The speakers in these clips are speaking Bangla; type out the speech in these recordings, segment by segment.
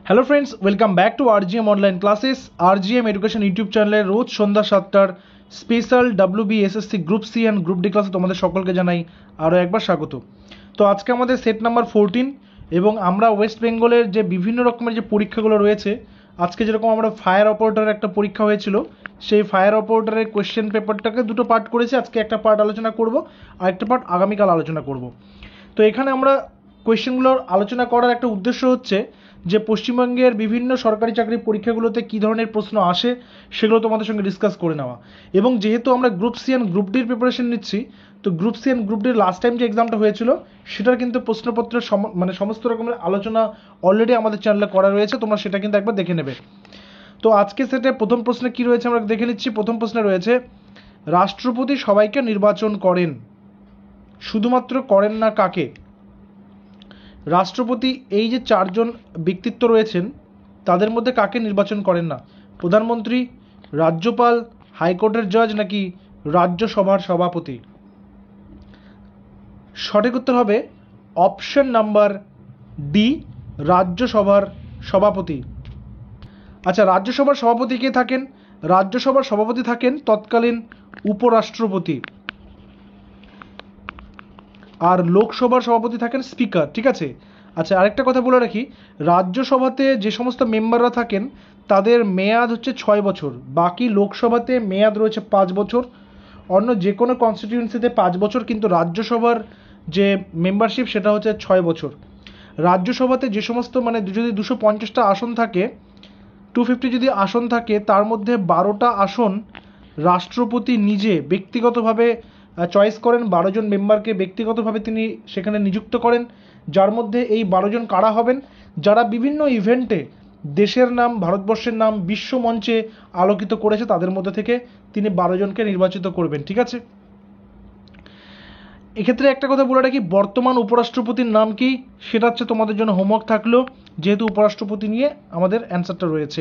Hello friends, welcome back to RGM online classes. RGM education YouTube চ্যানেলে রোজ সন্ধ্যা 7টার special WB SSC group C and group D ক্লাসে তোমাদের সকলকে জানাই আরও একবার স্বাগত। তো আজকে আমাদের সেট নাম্বার 14 এবং আমরা ওয়েস্ট বেঙ্গলের যে বিভিন্ন রকমের যে পরীক্ষাগুলো রয়েছে, আজকে যেরকম আমরা ফায়ার অপারেটরের একটা পরীক্ষা হয়েছিল, সেই ফায়ার অপারেটরের কোয়েশ্চেন পেপারটাকে দুটো পার্ট করেছি। আজকে একটা পার্ট আলোচনা করব, আরেকটা পার্ট আগামীকাল আলোচনা করব। তো এখানে আমরা কোয়েশ্চেনগুলোর আলোচনা করার একটা উদ্দেশ্য হচ্ছে যে পশ্চিমবঙ্গের বিভিন্ন সরকারি চাকরির পরীক্ষাগুলোতে কী ধরনের প্রশ্ন আসে সেগুলো তোমাদের সঙ্গে ডিসকাস করে নেওয়া। এবং যেহেতু আমরা গ্রুপ সি অ্যান্ড গ্রুপ ডির প্রিপারেশন নিচ্ছি, তো গ্রুপ সি অ্যান্ড গ্রুপ ডির লাস্ট টাইম যে এক্সামটা হয়েছিল সেটার কিন্তু প্রশ্নপত্রের সমস্ত রকমের আলোচনা অলরেডি আমাদের চ্যানেলে করা রয়েছে, তোমরা সেটা কিন্তু একবার দেখে নেবে। তো আজকে সেটে প্রথম প্রশ্নে কী রয়েছে আমরা দেখে নিচ্ছি। প্রথম প্রশ্নে রয়েছে, রাষ্ট্রপতি সবাইকে নির্বাচন করেন, শুধুমাত্র করেন না কাকে? রাষ্ট্রপতি এই যে চারজন ব্যক্তিত্ব রয়েছেন তাদের মধ্যে কাকে নির্বাচন করেন না? প্রধানমন্ত্রী, রাজ্যপাল, হাইকোর্টের জজ নাকি রাজ্যসভার সভাপতি? সঠিক উত্তর হবে অপশন নাম্বার ডি, রাজ্যসভার সভাপতি। আচ্ছা, রাজ্যসভার সভাপতি কে থাকেন? রাজ্যসভার সভাপতি থাকেন তৎকালীন উপরাষ্ট্রপতি, আর লোকসভার সভাপতি থাকেন স্পিকার। ঠিক আছে। আচ্ছা, আরেকটা কথা বলে রাখি, রাজ্যসভাতে যে সমস্ত মেম্বাররা থাকেন তাদের মেয়াদ হচ্ছে 6 বছর, বাকি লোকসভাতে মেয়াদ রয়েছে 5 বছর। অন্য যে কোনো কনস্টিটিউয়েন্সিতে 5 বছর, কিন্তু রাজ্যসভার যে মেম্বারশিপ সেটা হচ্ছে 6 বছর। রাজ্যসভাতে যে সমস্ত যদি 250টা আসন থাকে, 250 যদি আসন থাকে, তার মধ্যে 12টা আসন রাষ্ট্রপতি নিজে ব্যক্তিগতভাবে চয়েস করেন। 12 জন মেম্বারকে ব্যক্তিগতভাবে তিনি সেখানে নিযুক্ত করেন, যার মধ্যে এই 12 জন কারা হবেন? যারা বিভিন্ন ইভেন্টে দেশের নাম, ভারতবর্ষের নাম বিশ্ব মঞ্চে আলোকিত করেছে, তাদের মধ্যে থেকে তিনি 12 জনকে নির্বাচিত করবেন। ঠিক আছে। এক্ষেত্রে একটা কথা বলে রাখি, বর্তমান উপরাষ্ট্রপতির নাম কি সেটা হচ্ছে তোমাদের জন্য হোমওয়ার্ক থাকলো, যেহেতু উপরাষ্ট্রপতি নিয়ে আমাদের অ্যান্সারটা রয়েছে।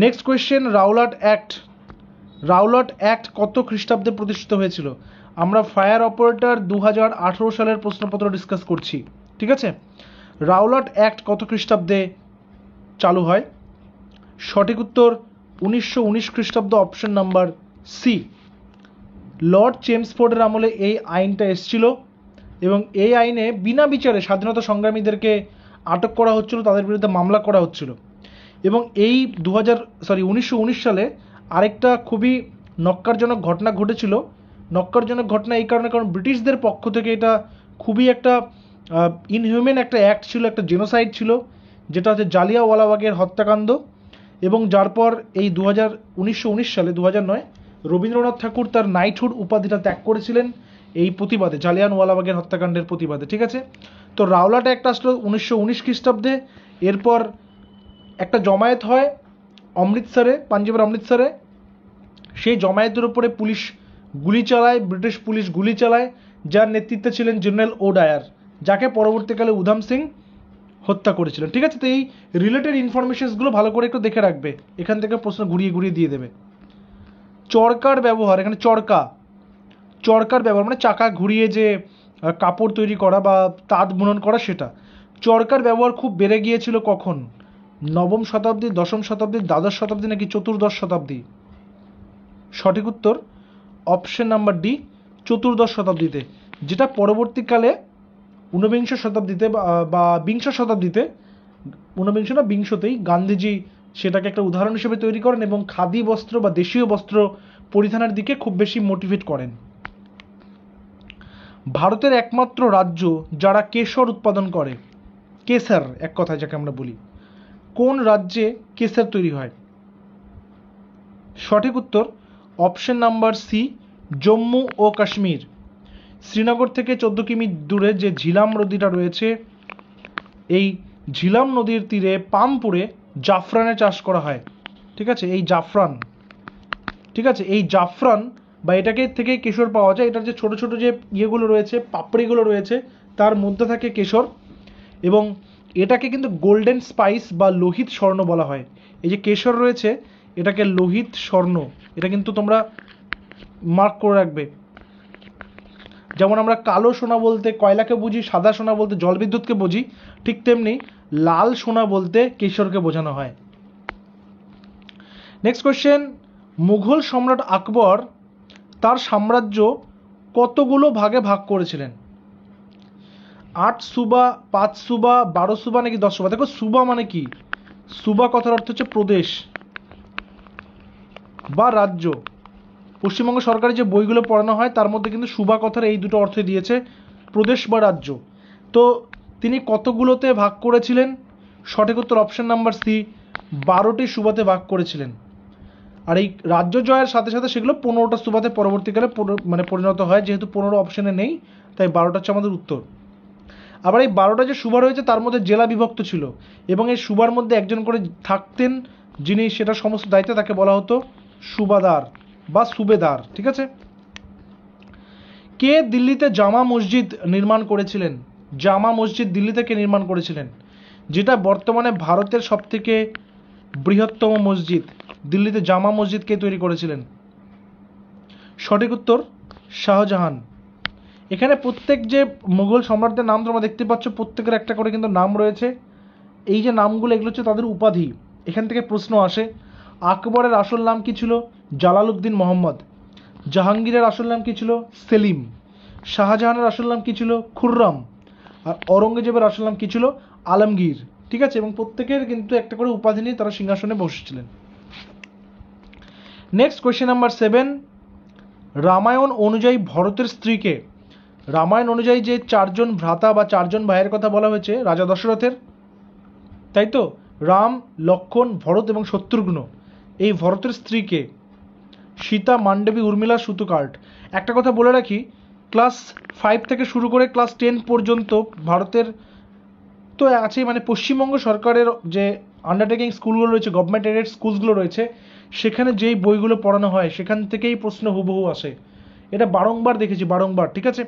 Next question, Rowlatt act. Rowlatt act কত খ্রিস্টাব্দে প্রতিষ্ঠিত হয়েছিল? আমরা ফায়ার অপারেটর 2018 সালের প্রশ্নপত্র ডিসকাস করছি। ঠিক আছে। রাওলাট অ্যাক্ট কত খ্রিস্টাব্দে চালু হয়? সঠিক উত্তর 1919 খ্রিস্টাব্দ, অপশন নাম্বার সি। লর্ড চেমসফোর্ডের আমলে এই আইনটা এসেছিল এবং এই আইনে বিনা বিচারে স্বাধীনতা সংগ্রামীদেরকে আটক করা হচ্ছিল, তাদের বিরুদ্ধে মামলা করা হচ্ছিল। এবং এই 1919 সালে আরেকটা খুবই নক্কারজনক ঘটনা ঘটেছিল। নক্কারজনক ঘটনা এই কারণে, কারণ ব্রিটিশদের পক্ষ থেকে এটা খুবই একটা ইনহিউম্যান একটা অ্যাক্ট ছিল, একটা জেনোসাইড ছিল, যেটা হচ্ছে জালিয়াওয়ালাবাগের হত্যাকাণ্ড। এবং যার পর এই 1919 সালে, 2000 নয়, রবীন্দ্রনাথ ঠাকুর তার নাইটহুড উপাধিটা ত্যাগ করেছিলেন এই প্রতিবাদে, জালিয়ানওয়ালাবাগের হত্যাকাণ্ডের প্রতিবাদে। ঠিক আছে। তো রাওলাট অ্যাক্ট আসলো 1919 খ্রিস্টাব্দে। এরপর একটা জমায়েত হয় অমৃতসরে, পাঞ্জাবের অমৃতসরে। সেই জমায়েতের উপরে পুলিশ গুলি চালায়, ব্রিটিশ পুলিশ গুলি চালায়, যার নেতৃত্বে ছিলেন জেনারেল ওডায়ার, যাকে পরবর্তীকালে উধাম সিং হত্যা করেছিলেন। ঠিক আছে। তো এই রিলেটেড ইনফরমেশনসগুলো ভালো করে একটু দেখে রাখবে, এখান থেকে প্রশ্ন ঘুরিয়ে ঘুরিয়ে দিয়ে দেবে। চরকার ব্যবহার, এখানে চরকার ব্যবহার মানে চাকা ঘুরিয়ে যে কাপড় তৈরি করা বা তাঁত বুনন করা, সেটা। চরকার ব্যবহার খুব বেড়ে গিয়েছিল কখন? নবম শতাব্দী, দশম শতাব্দী, দ্বাদশ শতাব্দী নাকি চতুর্দশ শতাব্দী? সঠিক উত্তর অপশন নাম্বার ডি, চতুর্দশ শতাব্দীতে, যেটা পরবর্তীকালে ঊনবিংশ শতাব্দীতে বা বিংশ শতাব্দীতে, ঊনবিংশ না বিংশতেই গান্ধীজি সেটাকে একটা উদাহরণ হিসেবে তৈরি করেন এবং খাদি বস্ত্র বা দেশীয় বস্ত্র পরিধানের দিকে খুব বেশি মোটিভেট করেন। ভারতের একমাত্র রাজ্য যারা কেশর উৎপাদন করে, কেশর এক কথায় যাকে আমরা বলি, কোন রাজ্যে কেশর তৈরি হয়? সঠিক উত্তর অপশন নাম্বার সি, জম্মু ও কাশ্মীর। শ্রীনগর থেকে 14 কিমি দূরে যে ঝিলাম নদীটা রয়েছে, এই ঝিলাম নদীর তীরে পামপুরে জাফরানের চাষ করা হয়। ঠিক আছে। এই জাফরান, ঠিক আছে, এই জাফরান বা এটাকে থেকে কেশর পাওয়া যায়। এটার যে ছোট ছোট যে ইয়েগুলো রয়েছে, পাপড়িগুলো রয়েছে, তার মধ্যে থাকে কেশর। এবং এটাকে কিন্তু গোল্ডেন স্পাইস বা লোহিত স্বর্ণ বলা হয়। এই যে কেশর রয়েছে এটাকে লোহিত স্বর্ণ, এটা কিন্তু তোমরা মার্ক করে রাখবে। যেমন আমরা কালো সোনা বলতে কয়লাকে বুঝি, সাদা সোনা বলতে জলবিদ্যুৎকে বুঝি, ঠিক তেমনি লাল সোনা বলতে কেশরকে বোঝানো হয়। নেক্সট কোয়েশ্চেন, মুঘল সম্রাট আকবর তার সাম্রাজ্য কতগুলো ভাগে ভাগ করেছিলেন? 8 সুবা, 5 সুবা, 12 সুবা নাকি 10 সুবা? দেখো সুবা মানে কি, সুবা কথার অর্থ হচ্ছে প্রদেশ বা রাজ্য। পশ্চিমবঙ্গ সরকারের যে বইগুলো পড়ানো হয় তার মধ্যে কিন্তু সুবা কথার এই দুটো অর্থ দিয়েছে, প্রদেশ বা রাজ্য। তো তিনি কতগুলোতে ভাগ করেছিলেন? সঠিক উত্তর অপশন নাম্বার সি, 12টি সুবাতে ভাগ করেছিলেন। আর এই রাজ্য জয়ের সাথে সাথে সেগুলো 15টা সুবাতে পরবর্তীকালে পরিণত হয়, যেহেতু 15 অপশনে নেই তাই 12টা হচ্ছে আমাদের উত্তর। আবার এই 12টা যে সুবা রয়েছে তার মধ্যে জেলা বিভক্ত ছিল এবং এই সুবার মধ্যে একজন করে থাকতেন, যিনি সেটা সমস্ত দায়িত্বে, তাকে বলা হতো সুবাদার বা সুবেদার। ঠিক আছে। কে দিল্লিতে জামা মসজিদ নির্মাণ করেছিলেন? জামা মসজিদ দিল্লিতে কে নির্মাণ করেছিলেন, যেটা বর্তমানে ভারতের সবথেকে বৃহত্তম মসজিদ? দিল্লিতে জামা মসজিদ কে তৈরি করেছিলেন? সঠিক উত্তর শাহজাহান। এখানে প্রত্যেক যে মুঘল সম্রাটদের নাম তোমরা দেখতে পাচ্ছ, প্রত্যেকের একটা করে কিন্তু নাম রয়েছে। এই যে নামগুলো এগুলো হচ্ছে তাদের উপাধি। এখান থেকে প্রশ্ন আসে, আকবরের আসল নাম কি ছিল? জালালউদ্দিন মোহাম্মদ। জাহাঙ্গীরের আসল নাম কি ছিল? সেলিম। শাহজাহানের আসল নাম কি ছিল? খুররম। আর ঔরঙ্গজেবের আসল নাম কি ছিল? আলমগীর। ঠিক আছে, এবং প্রত্যেকের কিন্তু একটা করে উপাধি নিয়ে তারা সিংহাসনে বসেছিলেন। নেক্সট কোয়েশ্চেন নাম্বার 7, রামায়ণ অনুযায়ী ভরতের স্ত্রীকে? রামায়ণ অনুযায়ী যে 4জন ভ্রাতা বা 4জন ভাইয়ের কথা বলা হয়েছে রাজা দশরথের, তাই তো? রাম, লক্ষণ, ভরত এবং শত্রুঘ্ন। এই ভরতের স্ত্রীকে? সীতা, মান্ডবী, উর্মিলা, সুতকার্ট। একটা কথা বলে রাখি, ক্লাস 5 থেকে শুরু করে ক্লাস 10 পর্যন্ত ভারতের তো আছে, পশ্চিমবঙ্গ সরকারের যে আন্ডারটেকিং স্কুলগুলো রয়েছে, গভর্নমেন্ট এডেড স্কুলগুলো রয়েছে, সেখানে যেই বইগুলো পড়ানো হয় সেখান থেকেই প্রশ্ন হুবহু আসে। এটা বারংবার দেখেছি, বারংবার। ঠিক আছে,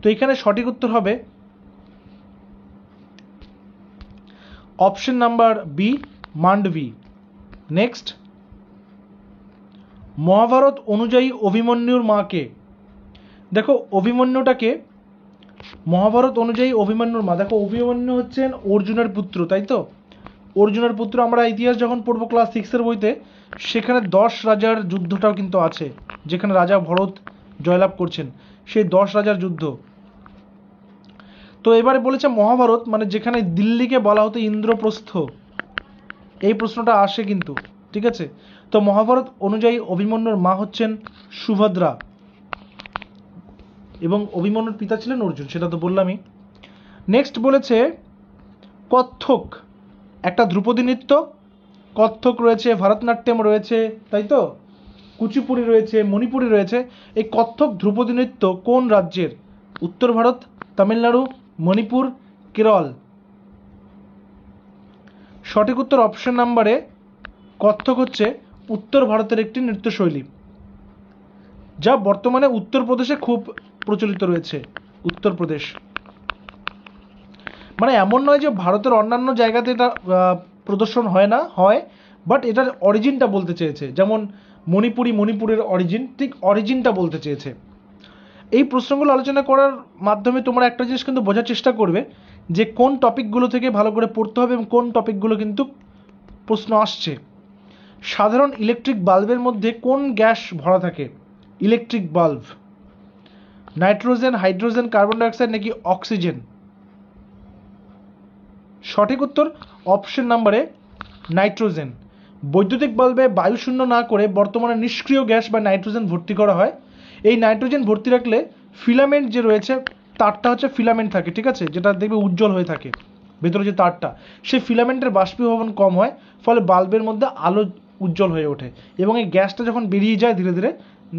তো এখানে সঠিক উত্তর হবে option number B, Mandavi. Next, Mahabharata অনুযায়ী অভিমন্যুর মাকে? দেখো অভিমন্যুটাকে, মহাভারত অনুযায়ী অভিমন্যুর মা, দেখো অভিমন্যু হচ্ছেন অর্জুনের পুত্র, তাই তো? অর্জুনের পুত্র। আমরা ইতিহাস যখন পড়বো ক্লাস 6-এর বইতে, সেখানে 10 রাজার যুদ্ধটাও কিন্তু আছে, যেখানে রাজা ভরত জয়লাভ করছেন, সেই 10 রাজার যুদ্ধ। তো এবারে বলেছে মহাভারত, যেখানে দিল্লিকে বলা হতো ইন্দ্রপ্রস্থ, এই প্রশ্নটা আসে কিন্তু। ঠিক আছে, তো মহাভারত অনুযায়ী অভিমন্যুর মা হচ্ছেন সুভদ্রা এবং অভিমন্যুর পিতা ছিলেন অর্জুন, সেটা তো বললামই। নেক্সট বলেছে কত্থক একটা ধ্রুপদী নৃত্য। কত্থক রয়েছে, ভারতনাট্যম রয়েছে, তাই তো? কুচিপুড়ি রয়েছে, মণিপুরি রয়েছে। এই কত্থক ধ্রুপদী নৃত্য কোন রাজ্যের? উত্তর ভারত, তামিলনাড়ু, মণিপুর, কেরল। সঠিক উত্তর অপশন নাম্বারে, কত্থক হচ্ছে উত্তর ভারতের একটি নৃত্যশৈলী, যা বর্তমানে উত্তরপ্রদেশে খুব প্রচলিত রয়েছে। উত্তরপ্রদেশ এমন নয় যে ভারতের অন্যান্য জায়গাতে এটা প্রদর্শন হয় না, হয়, বাট এটার অরিজিনটা বলতে চেয়েছে। যেমন মণিপুরের অরিজিন, ঠিক অরিজিনটা বলতে চেয়েছে। এই প্রশ্নগুলো আলোচনা করার মাধ্যমে তোমরা একটা জিনিস কিন্তু বোঝার চেষ্টা করবে যে কোন টপিকগুলো থেকে ভালো করে পড়তে হবে এবং কোন টপিকগুলো কিন্তু প্রশ্ন আসছে। সাধারণ ইলেকট্রিক বাল্বের মধ্যে কোন গ্যাস ভরা থাকে? Electric bulb nitrogen, hydrogen, carbon dioxide নাকি অক্সিজেন? সঠিক উত্তর অপশন নাম্বারে নাইট্রোজেন। বৈদ্যুতিক বাল্বে বায়ু শূন্য না করে বর্তমানে নিষ্ক্রিয় গ্যাস বা নাইট্রোজেন ভর্তি করা হয়। এই নাইট্রোজেন ভর্তি রাখলে ফিলামেন্ট যে রয়েছে, তারটা হচ্ছে ফিলামেন্ট থাকে, ঠিক আছে, যেটা দেখবে উজ্জ্বল হয়ে থাকে ভেতরে যে তারটা, সেই ফিলামেন্টের বাষ্পীভবন কম হয়, ফলে বাল্বের মধ্যে আলো উজ্জ্বল হয়ে ওঠে। এবং এই গ্যাসটা যখন বেরিয়ে যায় ধীরে ধীরে,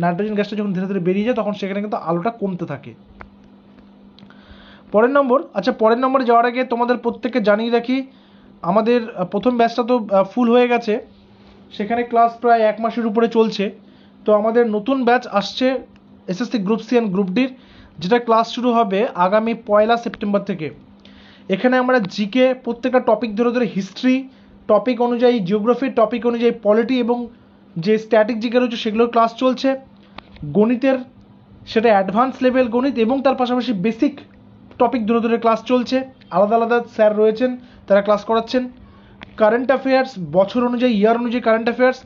নাইট্রোজেন গ্যাসটা যখন ধীরে ধীরে বেরিয়ে যায়, তখন সেখানে কিন্তু আলোটা কমতে থাকে। পরের নম্বরে যাওয়ার আগে তোমাদের প্রত্যেককে জানিয়ে রাখি, আমাদের প্রথম ব্যাচটা তো ফুল হয়ে গেছে, সেখানে ক্লাস প্রায় 1 মাসের উপরে চলছে। তো আমাদের নতুন ব্যাচ আসছে SSC group C and group ডির, যেটা ক্লাস শুরু হবে আগামী 1 সেপ্টেম্বর থেকে। এখানে আমরা জিকে প্রত্যেকটা টপিক ধরে ধরে, হিস্ট্রি টপিক অনুযায়ী, জিওগ্রাফি টপিক অনুযায়ী, পলিটি এবং যে স্ট্যাটিক জিকে রয়েছে সেগুলোর ক্লাস চলছে। গণিতের সেটা অ্যাডভান্স লেভেল গণিত এবং তার পাশাপাশি বেসিক টপিক ধরে ধরে ক্লাস চলছে। আলাদা আলাদা স্যার রয়েছেন, তারা ক্লাস করাচ্ছেন। কারেন্ট অ্যাফেয়ার্স বছর অনুযায়ী, ইয়ার অনুযায়ী কারেন্ট অ্যাফেয়ার্স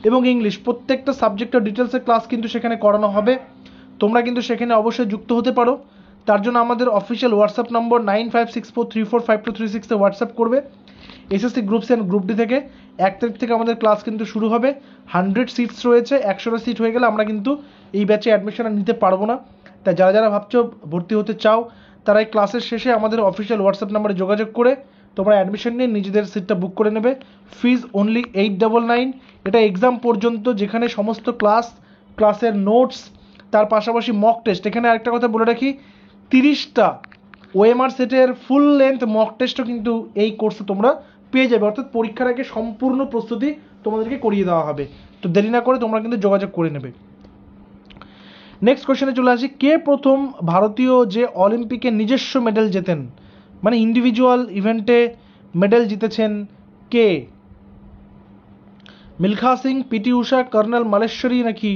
এবং ইংলিশ প্রত্যেকটা সাবজেক্টের ডিটেলসের ক্লাস কিন্তু সেখানে করানো হবে। তোমরা কিন্তু সেখানে অবশ্যই যুক্ত হতে পারো। তার জন্য আমাদের অফিসিয়াল হোয়াটসঅ্যাপ নম্বর 9564345236 হোয়াটসঅ্যাপ করবে। SSC group C and group D থেকে 1 তারিখ থেকে আমাদের ক্লাস কিন্তু শুরু হবে। 100 সিটস রয়েছে, 100টা সিট হয়ে গেলে আমরা কিন্তু এই ব্যাচে অ্যাডমিশন নিতে পারবো না। তাই যারা যারা ভাবছো ভর্তি হতে চাও তারা এই ক্লাসের শেষে আমাদের অফিসিয়াল হোয়াটসঅ্যাপ নাম্বারে যোগাযোগ করে তোমরা অ্যাডমিশন নিয়ে নিজেদের সিটটা বুক করে নেবে। ফিজ অনলি 899। এটা এক্সাম পর্যন্ত, যেখানে সমস্ত ক্লাসের নোটস, তার পাশাপাশি মক টেস্ট। এখানে আরেকটা কথা বলে রাখি, 30টা ওএমআর সেটের ফুল লেন্থ মক টেস্টও কিন্তু এই কোর্সে তোমরা পেয়ে যাবে, অর্থাৎ পরীক্ষার আগে সম্পূর্ণ প্রস্তুতি তোমাদেরকে করিয়ে দেওয়া হবে। তো দেরি না করে তোমরা কিন্তু যোগাযোগ করে নেবে। নেক্সট কোশ্চেনে চলে আসি, কে প্রথম ভারতীয় যে অলিম্পিকে নিজস্ব মেডেল জেতেন, মানে ইন্ডিভিজুয়াল ইভেন্টে মেডেল জিতেছেন কে? মিলখা সিং, পিটি উষা, কর্নেল মালেশ্বরী নাকি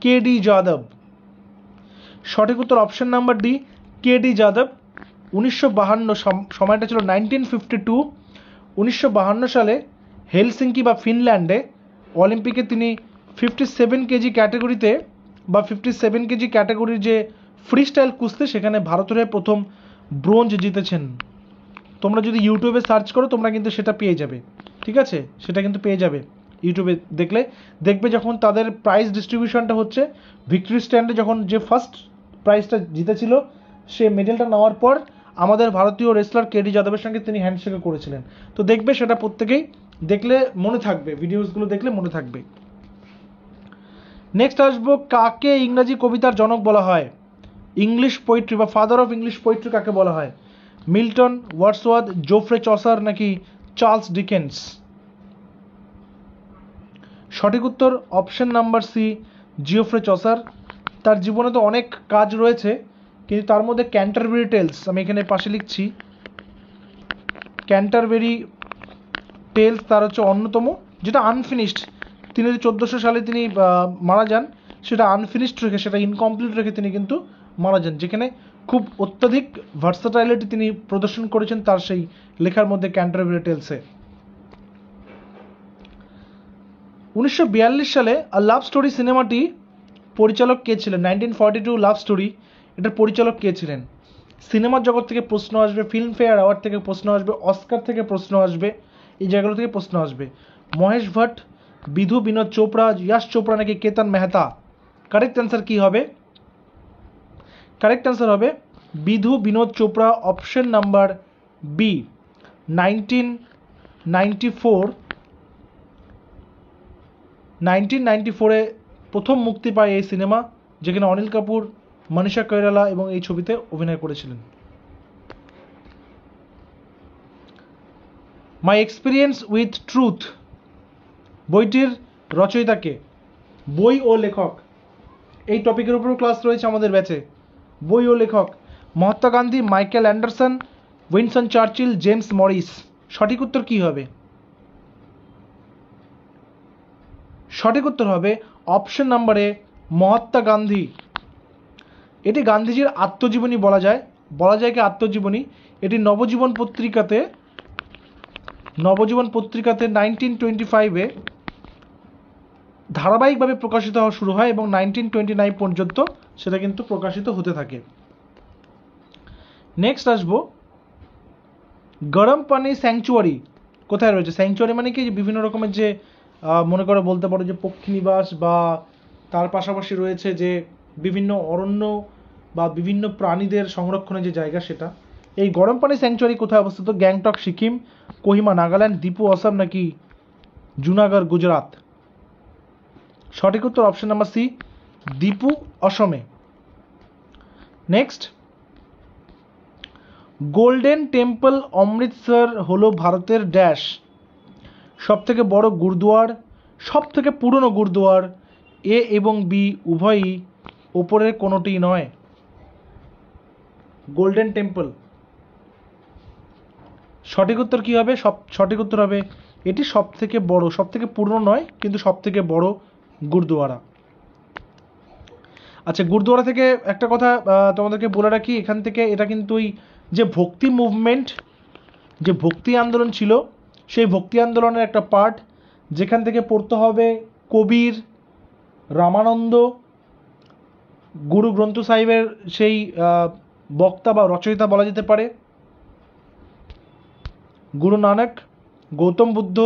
কে ডি যাদব? সঠিক উত্তর option number D, K D Yadav. 1952, সময়টা ছিল 1952। 1952 সালে হেলসিঙ্কি বা ফিনল্যান্ডে অলিম্পিকে তিনি 57 কেজি ক্যাটাগরিতে বা 57 কেজি ক্যাটাগরির যে ফ্রি স্টাইল কুস্তি, সেখানে ভারতের হয়ে প্রথম ব্রোঞ্জ জিতেছেন। তোমরা যদি ইউটিউবে সার্চ করো তোমরা কিন্তু সেটা পেয়ে যাবে, ঠিক আছে? সেটা কিন্তু পেয়ে যাবে ইউটিউবে দেখবে যখন তাদের প্রাইজ ডিস্ট্রিবিউশনটা হচ্ছে, ভিক্টরি স্ট্যান্ডে যখন যে ফার্স্ট প্রাইজটা জিতেছিল, সে মেডেলটা নেওয়ার পর আমাদের ভারতীয় রেসলার কে ডি যাদবের সঙ্গে তিনি হ্যান্ডশেক করেছিলেন। তো দেখবে সেটা প্রত্যেকেই দেখলে মনে থাকবে, ভিডিওসগুলো দেখলে মনে থাকবে। নেক্সট আসবো, কাকে ইংরাজি কবিতার জনক বলা হয়? ইংলিশ পোয়েট্রি বা ফাদার অফ ইংলিশ পোয়েট্রি কাকে বলা হয়? মিল্টন, ওয়ার্ডসওয়ার্থ, জোফ্রে চসার নাকি চার্লস ডিকেন্স? সঠিক উত্তর option number C, Geoffrey Chaucer. তার জীবনে তো অনেক কাজ রয়েছে, কিন্তু তার মধ্যে ক্যান্টারবেরি টেলস, আমি এখানে পাশে লিখছি, ক্যান্টারবেরি টেলস তার হচ্ছে অন্যতম, যেটা আনফিনিশড। তিনি 1400 সালে তিনি মারা যান, সেটা আনফিনিশড রেখে, সেটা ইনকমপ্লিট রেখে তিনি কিন্তু মারা যান, যেখানে খুব অত্যাধিক ভার্সাটাইলিটি তিনি প্রদর্শন করেছেন তার সেই লেখার মধ্যে ক্যান্টারবেরি টেলসে। 1942 সালে আ লাভ স্টোরি সিনেমাটি পরিচালক কে ছিলেন? 1942 লাভ স্টোরি, এটার পরিচালক কে ছিলেন? সিনেমার জগৎ থেকে প্রশ্ন আসবে, ফিল্মফেয়ার অ্যাওয়ার্ড থেকে প্রশ্ন আসবে, অস্কার থেকে প্রশ্ন আসবে, এই জায়গাগুলো থেকে প্রশ্ন আসবে। মহেশ ভট্ট, বিধু বিনোদ চোপড়া, ইয়াশ চোপড়া নাকি কেতন মেহতা? কারেক্ট অ্যান্সার কি হবে? কারেক্ট অ্যান্সার হবে Vidhu Vinod Chopra, option number B. 1994-এ প্রথম মুক্তি পায় এই সিনেমা, যেখানে অনিল কাপুর, মনীষা কৈরালা এবং এই ছবিতে অভিনয় করেছিলেন। মাই এক্সপিরিয়েন্স উইথ ট্রুথ বইটির রচয়িতা কে? বই ও লেখক, এই টপিকের উপরও ক্লাস রয়েছে আমাদের ব্যাচে। বই ও লেখক Mahatma Gandhi, Michael Anderson, Winston Churchill, James Morris. সঠিক উত্তর কি হবে? সঠিক উত্তর হবে অপশন নাম্বারে মহাত্মা গান্ধী। এটি গান্ধীজির আত্মজীবনী বলা যায় কি আত্মজীবনী। এটি নবজীবন পত্রিকাতে 1925-এ ধারাবাহিকভাবে প্রকাশিত হওয়া শুরু হয় এবং 1929 পর্যন্ত সেটা কিন্তু প্রকাশিত হতে থাকে। নেক্সট আসবো, গরম পানি স্যাংচুয়ারি কোথায় রয়েছে? স্যাংচুয়ারি মানে কি, বিভিন্ন রকমের যে মনে করে বলতে পারো যে পক্ষী নিবাস, বা তার পাশাপাশি রয়েছে যে বিভিন্ন অরণ্য বা বিভিন্ন প্রাণীদের সংরক্ষণের যে জায়গা, সেটা। এই গরম পানি স্যাংচুয়ারি কোথায় অবস্থিত? গ্যাংটক সিকিম, কোহিমা নাগাল্যান্ড, দিপু আসাম নাকি জুনাগড় গুজরাট? সঠিক উত্তর অপশন নাম্বার সি, দিপু অসমে। নেক্সট, গোল্ডেন টেম্পল অমৃতসর হলো ভারতের ড্যাশ সবথেকে বড় গুরুদুয়ার, সবথেকে পুরনো গুরুদুয়ার? এ এবং বি উভয়ই, ওপরের কোনোটি নয়। গোল্ডেন টেম্পল সঠিক উত্তর কি হবে? সঠিক উত্তর হবে এটি সবথেকে বড়, সবথেকে পুরনো নয়, কিন্তু সবথেকে বড় গুরুদুয়ারা। আচ্ছা, গুরুদুয়ারা থেকে একটা কথা তোমাদেরকে বলে রাখি, এখান থেকে এটা কিন্তু যে ভক্তি মুভমেন্ট যে ভক্তি আন্দোলন ছিল সেই ভক্তি আন্দোলনের একটা পার্ট, যেখান থেকে পড়তে হবে কবির, রামানন্দ, গুরু গ্রন্থ সাহিবের সেই বক্তা বা রচয়িতা বলা যেতে পারে, গুরু নানক, গৌতম বুদ্ধ,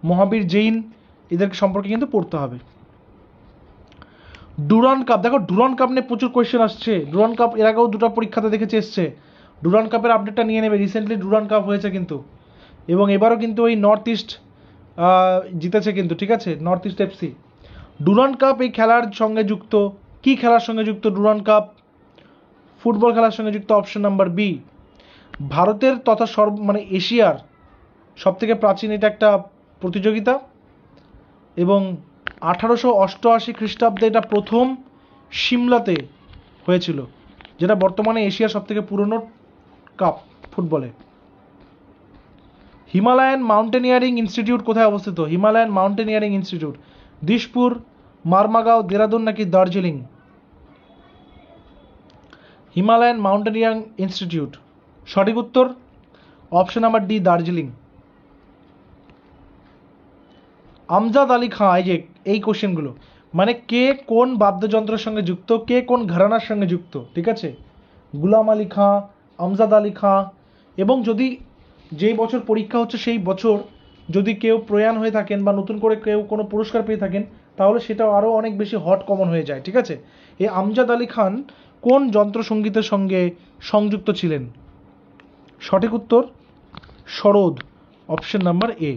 মহাবীর জৈন, এদের সম্পর্কে কিন্তু পড়তে হবে। ডুরান্ড কাপ, দেখো ডুরান্ড কাপ নিয়ে প্রচুর কোয়েশ্চেন আসছে। ডুরান্ড কাপ এর আগেও দুটো পরীক্ষাতে দেখেছে এসছে। ডুরান্ড কাপের আপডেটটা নিয়ে নেবে, রিসেন্টলি ডুরান্ড কাপ হয়েছে কিন্তু, এবং এবারও কিন্তু ওই নর্থ ইস্ট জিতেছে কিন্তু, ঠিক আছে, north east FC. Durand cup এই খেলার সঙ্গে যুক্ত, কি খেলার সঙ্গে যুক্ত ডুরান্ড কাপ? ফুটবল খেলার সঙ্গে যুক্ত, অপশন নাম্বার বি। ভারতের তথা মানে এশিয়ার সবথেকে প্রাচীন এটা একটা প্রতিযোগিতা, এবং 1888 খ্রিস্টাব্দে এটা প্রথম সিমলাতে হয়েছিল, যেটা বর্তমানে এশিয়ার সবথেকে পুরনো কাপ ফুটবলে। হিমালয়ান মাউন্টেনিয়ারিং ইনস্টিটিউট কোথায় অবস্থিত? Himalayan mountaineering institute Dispur, Mormugao, Dehradun নাকি দার্জিলিং? হিমালয়ান মাউন্টেনিয়ারিং ইনস্টিটিউট, সঠিক উত্তর option number D, Darjeeling. Amjad Ali Khan, এই যে এই কোশ্চেনগুলো, মানে কে কোন বাদ্যযন্ত্রের সঙ্গে যুক্ত, কে কোন ঘরানার সঙ্গে যুক্ত, ঠিক আছে? গুলাম আলী খাঁ, আমজাদ আলী খাঁ, এবং যদি যেই বছর পরীক্ষা হচ্ছে সেই বছর যদি কেউ প্রয়াণ হয়ে থাকেন বা নতুন করে কেউ কোনো পুরস্কার পেয়ে থাকেন, তাহলে সেটা আরও অনেক বেশি হট কমন হয়ে যায়, ঠিক আছে? এই আমজাদ আলী খান কোন যন্ত্রসঙ্গীতের সঙ্গে সংযুক্ত ছিলেন? সঠিক উত্তর sarod, option number A.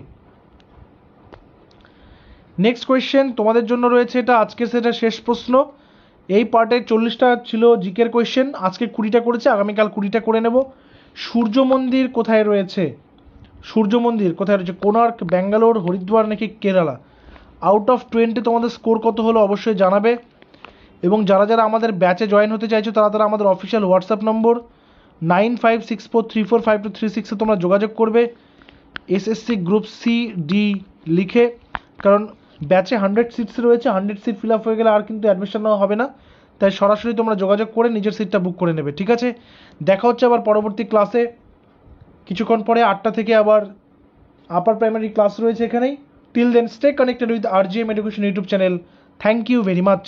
Next question তোমাদের জন্য রয়েছে, এটা আজকে সেটা শেষ প্রশ্ন। এই পার্টে 40টা ছিল জিকের কোয়েশ্চেন, আজকে 20টা করেছে, আগামীকাল 20টা করে নেব। সূর্য মন্দির কোথায় রয়েছে? সূর্য মন্দির কোথায় রয়েছে? কোণার্ক, ব্যাঙ্গালোর, হরিদ্বার নাকি কেরালা? আউট অফ 20 তোমাদের স্কোর কত হলো অবশ্যই জানাবে, এবং যারা যারা আমাদের ব্যাচে জয়েন হতে চাইছো তারা তারা আমাদের অফিসিয়াল হোয়াটসঅ্যাপ নম্বর 9564345236 তোমরা যোগাযোগ করবে এসএসসি গ্রুপ সি ডি লিখে, কারণ ব্যাচে 100 সিটস রয়েছে, 100 সিট ফিল আপ হয়ে গেলে আর কিন্তু অ্যাডমিশন নেওয়া হবে না, তাই সরাসরি তোমরা যোগাযোগ করে নিজের সিটটা বুক করে নেবে, ঠিক আছে? দেখা হচ্ছে আবার পরবর্তী ক্লাসে, কিছুক্ষণ পরে 8টা থেকে আবার আপার প্রাইমারি ক্লাস রয়েছে এখানেই। Till then stay connected with RGM education YouTube channel. Thank you very much.